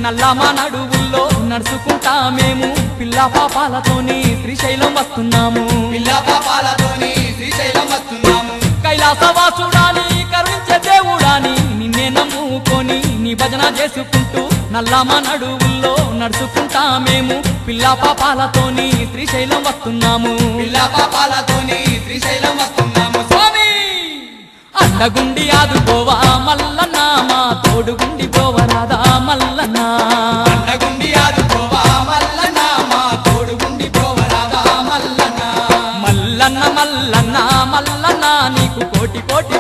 నల్లమా నడువుల్లో నడుచుకుంటా మేము పిల్ల పాపాలతోని శ్రీశైలం వస్తున్నాము. పిల్ల పాపాలతోని శ్రీశైలం వస్తున్నాము. కైలాసవాసుడాని కరుణించే దేవుడాని నిన్నే నమ్ముకొని నీ భజన చేసుకుంటూ నల్లమా నడువుల్లో నడుచుకుంటా మేము పిల్ల పాపాలతోని శ్రీశైలం వస్తున్నాము. పిల్ల పాపాలతోని శ్రీశైలం వస్తున్నాము. స్వామి అండగుండి ఆదుకోవా మల్లన్న మా తోడుగుండి పోవరాదా మల్లన్న. అండగుండి ఆదుకోవా మల్లన్న మా తోడుగుండి పోవరాదా మల్లన్న. మల్లన్న మల్లన్న మల్లన్న నీకు కోటి కోటి